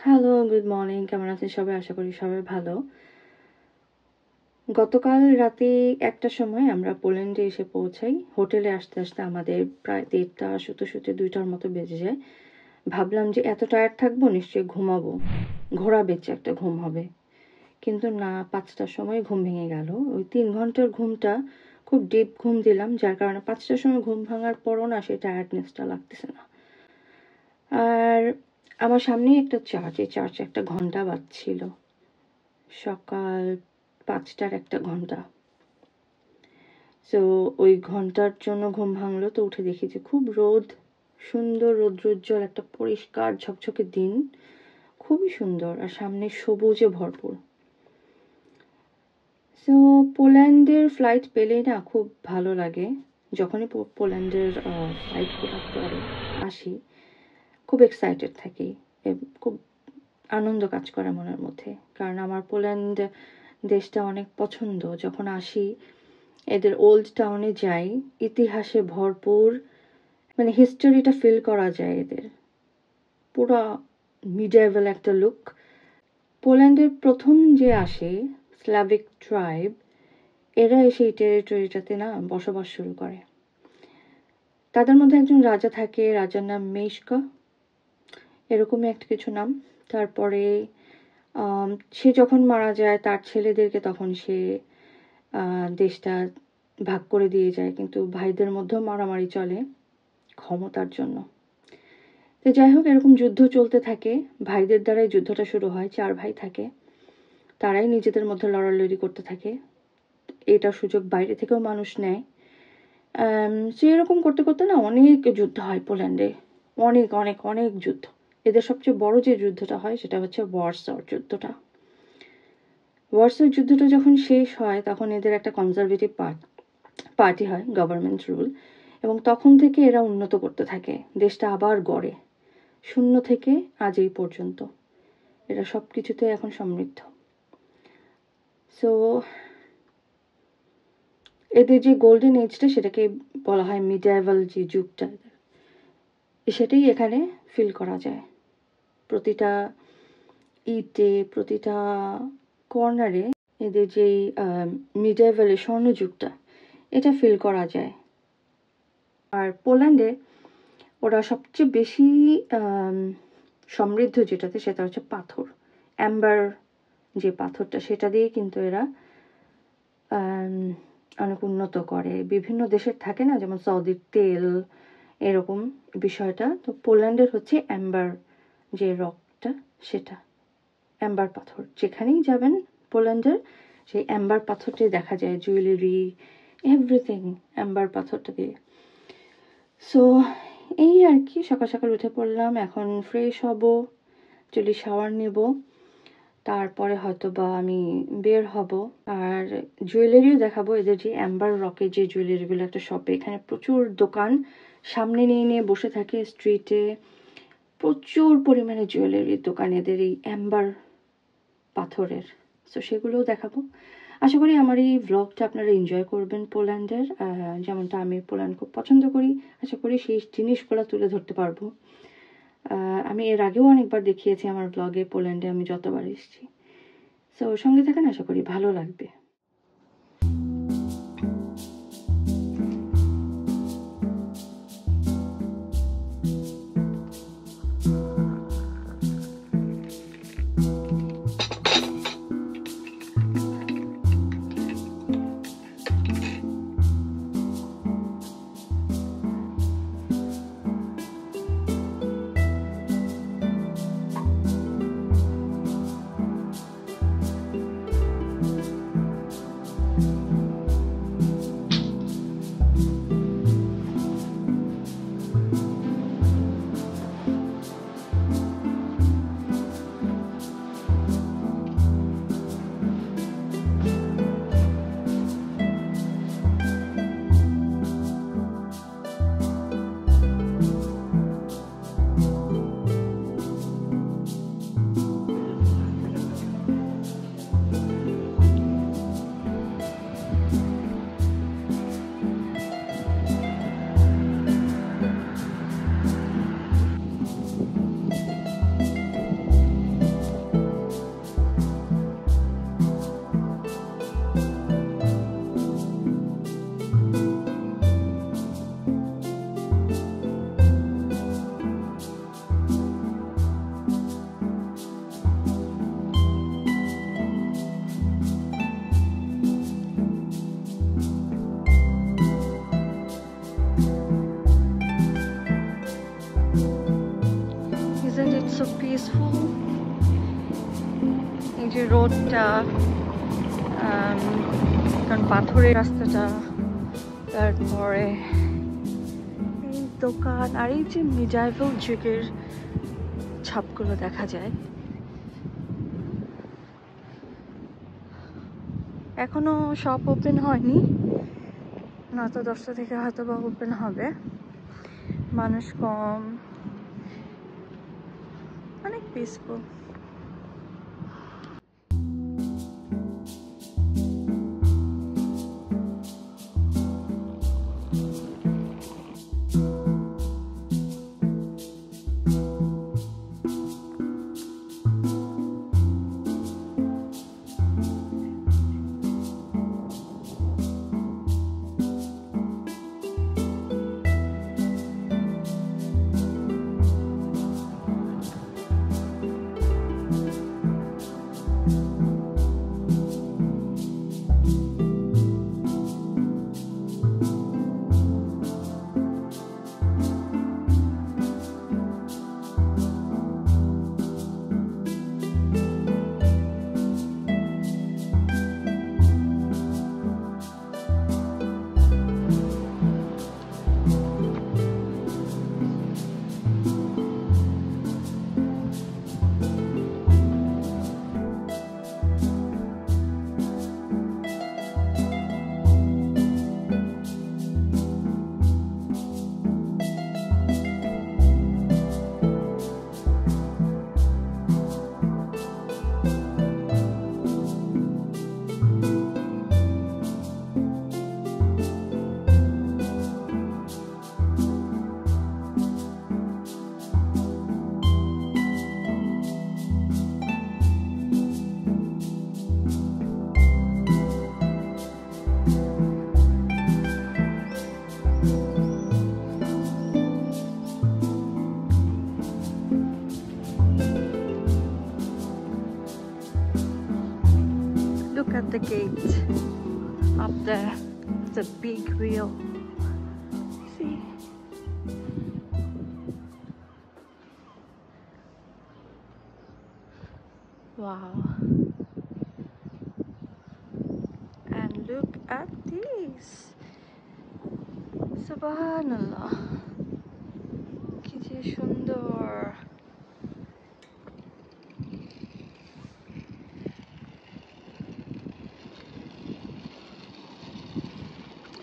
Hello, good morning. কেমন আছেন সবাই? আশা করি সবাই ভালো। গতকাল রাতে ১টার সময় আমরা পোল্যান্ডে এসে পৌঁছাই। হোটেলে আসতে আসতে আমাদের প্রায় ১:৩০, শুতে ২টার মতো বেজে যায়। ভাবলাম যে এত টায়ার্ড থাকবো, নিশ্চয়ই ঘুমাবো, ঘোড়া বেঁচে একটা ঘুম হবে। কিন্তু না, ৫টার সময় ঘুম ভেঙে গেল। ওই ৩ ঘন্টার ঘুমটা খুব ডিপ ঘুম দিলাম, যার কারণে ৫টার সময় ঘুম ভাঙার পরও না সেই টায়ার্ডনেসটা লাগতেছে না। আর আমার সামনেই একটা চার্চ, এই চার্চে একটা ঘন্টা বাজছিল, সকাল ৫টার একটা ঘন্টা। সো ওই ঘন্টার জন্য ঘুম ভাঙলো, তো উঠে দেখি যে খুব রোদ, সুন্দর রৌদ্রোজ্জ্বল একটা পরিষ্কার ঝকঝকে দিন, খুবই সুন্দর, আর সামনে সবুজে ভরপুর। সো পোল্যান্ডের ফ্লাইট পেলেই না খুব ভালো লাগে। যখনই পোল্যান্ডের ফ্লাইটগুলো পরে আসি, খুব এক্সাইটেড থাকি, খুব আনন্দ কাজ করে মনের মধ্যে, কারণ আমার পোল্যান্ড দেশটা অনেক পছন্দ। যখন আসি এদের ওল্ড টাউনে যাই, ইতিহাসে ভরপুর, মানে হিস্টোরিটা ফিল করা যায় এদের, পুরো মিডিয়েভাল একটা লুক। পোল্যান্ডের প্রথম যে আসে স্লাভিক ট্রাইব, এরা এসে এই টেরিটরিটাতে না বসবাস শুরু করে। তাদের মধ্যে একজন রাজা থাকে, রাজার নাম মেশকা, এরকমই একটা কিছু নাম। তারপরে সে যখন মারা যায়, তার ছেলেদেরকে তখন সে দেশটা ভাগ করে দিয়ে যায়, কিন্তু ভাইদের মধ্যেও মারামারি চলে ক্ষমতার জন্য। তো যাই হোক, এরকম যুদ্ধ চলতে থাকে, ভাইদের দ্বারাই যুদ্ধটা শুরু হয়। 4 ভাই থাকে, তারাই নিজেদের মধ্যে লড়ালড়ি করতে থাকে, এটা সুযোগ বাইরে থেকেও মানুষ নেয়। সে এরকম করতে করতে না অনেক যুদ্ধ হয় পোল্যান্ডে, অনেক অনেক অনেক যুদ্ধ। এদের সবচেয়ে বড় যে যুদ্ধটা হয় সেটা হচ্ছে ওয়ারসার যুদ্ধটা। ওয়ারসার যুদ্ধটা যখন শেষ হয়, তখন এদের একটা কনজারভেটিভ পার্টি হয়, গভর্নমেন্ট রুল, এবং তখন থেকে এরা উন্নত করতে থাকে, দেশটা আবার গড়ে শূন্য থেকে আজ এই পর্যন্ত। এরা সব কিছুতে এখন সমৃদ্ধ। সো এদের যে গোল্ডেন এজটা, সেটাকে বলা হয় মিডিয়েভাল যে যুগটা, সেটাই এখানে ফিল করা যায়। প্রতিটা ইটে, প্রতিটা কর্নারে এদের যেই মিডিয়েভালের স্বর্ণযুগটা, এটা ফিল করা যায়। আর পোল্যান্ডে ওরা সবচেয়ে বেশি সমৃদ্ধ যেটাতে, সেটা হচ্ছে পাথর, অ্যাম্বার যে পাথরটা, সেটা দিয়ে কিন্তু এরা অনেক উন্নত করে। বিভিন্ন দেশের থাকে না, যেমন সৌদির তেল, এরকম বিষয়টা। তো পোল্যান্ডের হচ্ছে অ্যাম্বার যে রকটা, সেটা অ্যাম্বার পাথর। যেখানেই যাবেন পোল্যান্ডের, সেই অ্যাম্বার পাথরটাই দেখা যায়, জুয়েলারি, এভরিথিং অ্যাম্বার পাথরটা দিয়ে। সো এই আর কি, সকাল সকাল উঠে পড়লাম, এখন ফ্রেশ হব, চলি শাওয়ার নেব, তারপরে হয়তো বা আমি বের হব। আর জুয়েলারিও দেখাবো, এদের যে অ্যাম্বার রকের যে জুয়েলারিগুলো একটা শপে, এখানে প্রচুর দোকান, সামনে নিয়ে নিয়ে বসে থাকে স্ট্রিটে, প্রচুর পরিমাণে জুয়েলারির দোকান এদের এই অ্যাম্বার পাথরের। সো সেগুলোও দেখাবো। আশা করি আমার এই ভ্লগটা আপনারা এনজয় করবেন পোল্যান্ডের, যেমনটা আমি পোল্যান্ড খুব পছন্দ করি। আশা করি সেই জিনিসগুলো তুলে ধরতে পারবো। আমি এর আগেও অনেকবার দেখিয়েছি আমার ব্লগে পোল্যান্ডে আমি যতবার এসেছি। সো সঙ্গে থাকেন, আশা করি ভালো লাগবে। So peaceful. এই যে রোডটা, কারণ পাথরের রাস্তাটা, তারপরে এই দোকান, আর এই যে মিডাইভাল যুগের ছাপগুলো দেখা যায়। এখনো শপ ওপেন হয়নি, 9টা-10টা থেকে হয়তো বা ওপেন হবে। মানুষ কম, অনেক peaceful. Look at the gate up there. It's a big wheel. See? Wow. And look at this. Subhanallah. কি যে সুন্দর।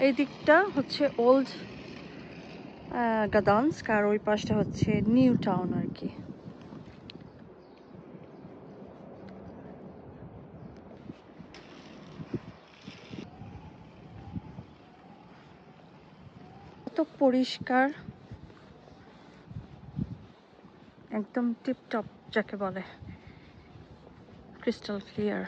এই দিকটা হচ্ছে ওল্ড গাদান্স্ক, আর ওই পাশটা হচ্ছে নিউ টাউন আর কি। কত পরিষ্কার, একদম টিপটপ যাকে বলে, ক্রিস্টাল ক্লিয়ার।